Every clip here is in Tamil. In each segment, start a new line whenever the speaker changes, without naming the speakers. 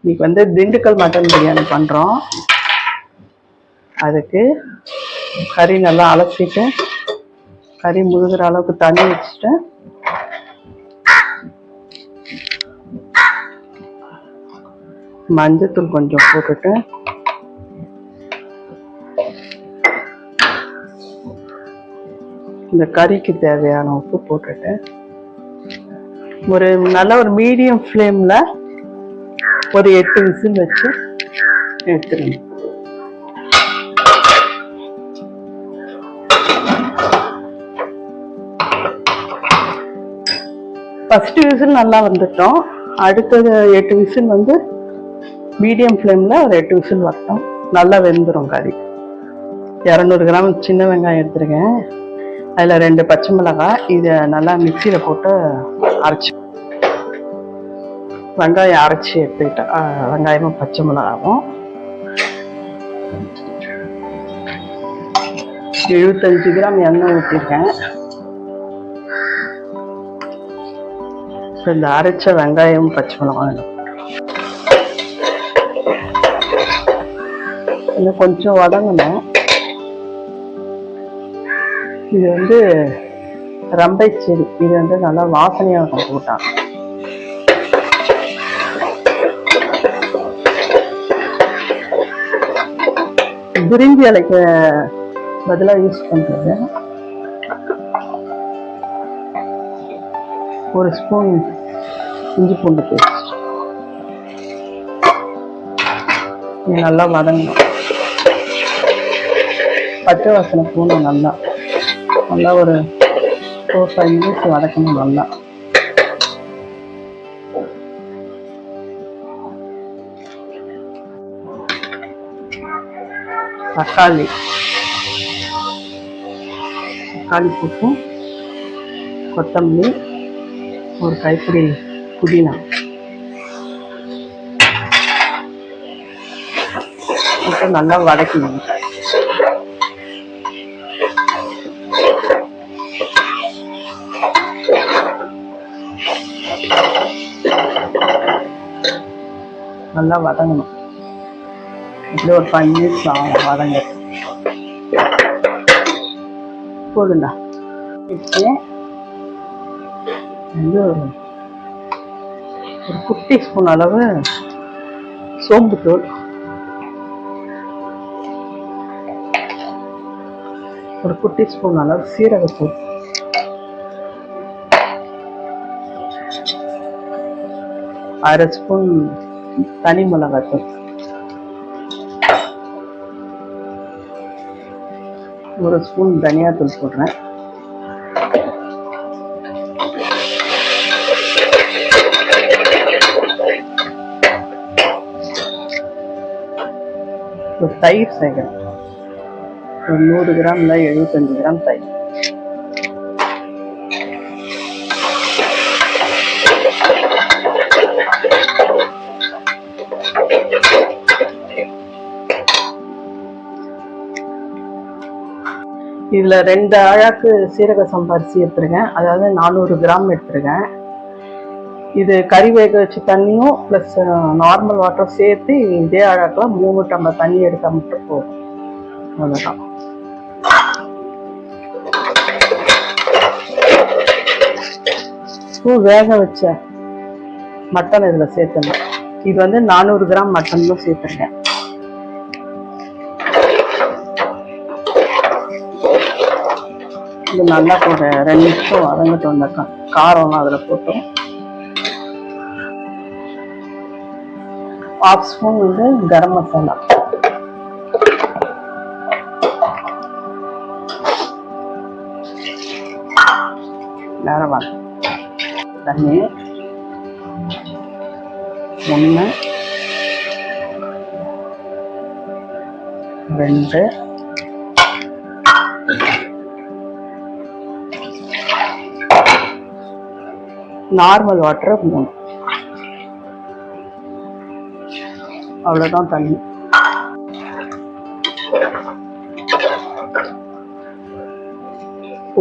இன்னைக்கு வந்து திண்டுக்கல் மட்டன் பிரியாணி பண்ணுறோம். அதுக்கு கறி நல்லா அலசிட்டு கறி முழுகிற அளவுக்கு தண்ணி வச்சுட்டு மஞ்சத்தூள் கொஞ்சம் போட்டுட்டு இந்த கறிக்கு தேவையான உப்பு போட்டுட்டு ஒரு நல்ல ஒரு மீடியம் ஃப்ளேம்ல ஒரு 8 விசில் வச்சு எடுத்துருங்க. ஃபர்ஸ்ட் விசில் நல்லா வந்துட்டோம். அடுத்தது 8 விசில் வந்து மீடியம் ஃப்ளேம்ல ஒரு 8 விசில் வரட்டும். நல்லா வெந்துடும் கறி. 200 கிராம் சின்ன வெங்காயம் எடுத்துருக்கேன். அதில் 2 பச்சை மிளகாய். இதை நல்லா மிக்சியில் போட்டு அரைச்சி வெங்காயம் அரைச்சி எடுத்துக்கிட்டேன். வெங்காயமும் பச்சை மிளகாவும் 75 கிராம் எண்ணெய் ஊற்றிருக்கேன். இந்த அரைச்ச வெங்காயம் பச்சை மிளகாயும் இன்னும் கொஞ்சம் வதங்கணும். இது வந்து ரம்பை செடி. இது வந்து நல்லா வாசனையாக இருக்கும் போட்டான். பிரிஞ்சி இலைக்கு பதிலாக யூஸ் பண்றது. 1 ஸ்பூன் இஞ்சி பூண்டு பேஸ்ட். இது நல்லா வதங்கணும். பச்சை வாசனை போகணும். நல்லா ஒரு 4-5 மினிட்ஸ் வதக்கணும். நல்லா தக்காளி போட்டு கொத்தமல்லி, ஒரு கைப்பிடி புதினா போட்டு நல்லா வதக்கணும். நல்லா வதங்கணும். இப்படி ஒரு 5 மினிட்ஸ் ஆகும் வதங்க. போதுண்டா. இப்போ வந்து ஒரு குட்டி ஸ்பூன் அளவு சோம்புத்தூள், ஒரு குட்டி ஸ்பூன் அளவு சீரகத்தூள், அரை ஸ்பூன் தனி மிளகாத்தூள், ஒரு ஸ்பூன் தனியாத்தூள் போடுறேன். ஒரு தயிர் சேர்க்கிறேன். ஒரு 100 கிராம்ல 75 கிராம் தயிர். இதுல 2 அழாக்கு சீரக சம்பா அரிசி எடுத்துருக்கேன். அதாவது 400 கிராம் எடுத்துருக்கேன். இது கறி வேக வச்சு தண்ணியும் பிளஸ் நார்மல் வாட்டரும் சேர்த்து இதே அழாக்கில் 3 டம்ளர் தண்ணி எடுத்தா மட்டும் போதும். அவ்வளோதான். வேக வச்ச மட்டன் இதில் சேர்த்துங்க. இது வந்து 400 கிராம் மட்டன்லும் சேர்த்துருக்கேன். இது நல்லா ஒரு 2 நிமிஷம் வதங்கிட்டு வந்தாக்கா காரம்லாம் அதில் போட்டோம். 1/2 ஸ்பூன் வந்து கரம் மசாலா, நேரவா தண்ணி 1 2 நார்மல் வாட்டர் 3. அவ்வளோதான் தண்ணி.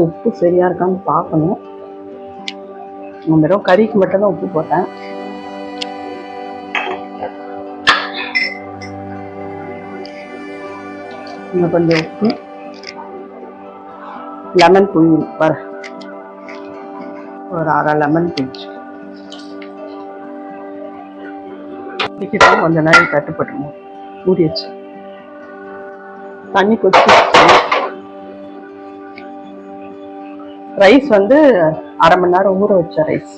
உப்பு சரியா இருக்கான்னு பார்க்கணும். வெறும் கறிக்கு மட்டும் தான் உப்பு போட்டேன். இன்னும் கொஞ்சம் உப்பு, லெமன் புளி வர ஒரு அரை லெமன் புளிச்சு கொஞ்ச நேரம் தட்டுப்பட்டுமோ ஊறியாச்சு. தண்ணி கொதிச்சு. ரைஸ் வந்து அரை மணி நேரம் ஊற வச்ச ரைஸ்.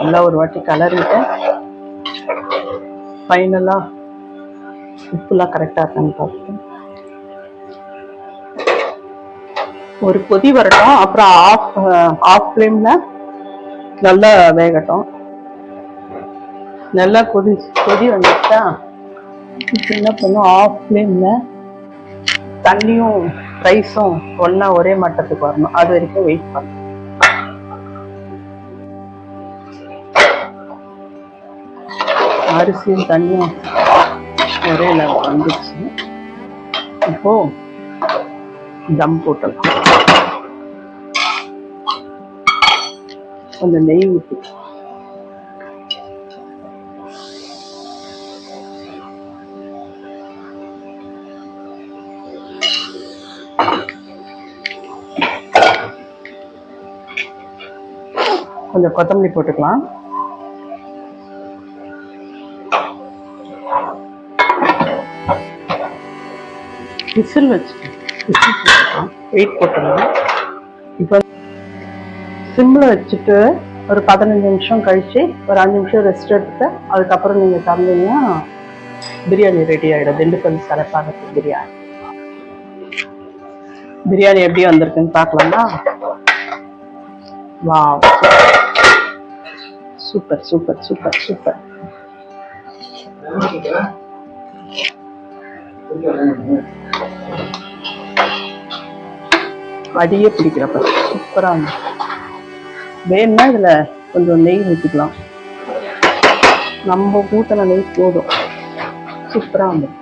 நல்லா ஒரு வாட்டி கலரிட்டு ஃபைனலா உப்புலாம் கரெக்டா இருக்கான்னு பார்த்து ஒரு கொதி வரட்டும். அப்புறம் ஆஃப் ஃப்ளேம்ல நல்லா வேகட்டும். நல்லா கொதி வந்துச்சா என்ன பண்ணும், ஆஃப் ஃப்ளேம்ல தண்ணியும் ரைஸும் ஒன்னா ஒரே மட்டத்துக்கு வரணும். அது வரைக்கும் வெயிட் பண்ணும். அரிசியும் தண்ணியும் ஒரே லெவல் வந்துச்சு. இப்போ தம் போட்டலாம். கொஞ்சம் நெய் ஊற்றி கொஞ்சம் கொத்தமல்லி போட்டுக்கலாம். விசில் போட்டுக்கலாம். வெயிட் போட்டுக்கலாம். இப்போ சிம்மில் வச்சுட்டு ஒரு 15 நிமிஷம் கழிச்சு ஒரு 5 நிமிஷம் ரெஸ்ட் எடுத்துட்டு அதுக்கப்புறம் நீங்கள் தந்தீங்கன்னா பிரியாணி ரெடி ஆகிடும். திண்டுக்கல் சரப்பாகத்து பிரியாணி. பிரியாணி எப்படி வந்திருக்குன்னு பார்க்கலாமா? Wow, super super super super. அடியே பிடிக்கிறப்ப சூப்பரா இருக்கு. வேணும்னா இதுல கொஞ்சம் நெய் ஊற்றிக்கலாம். நம்ம ஊற்றின நெய் போதும். சூப்பரா இருக்கு.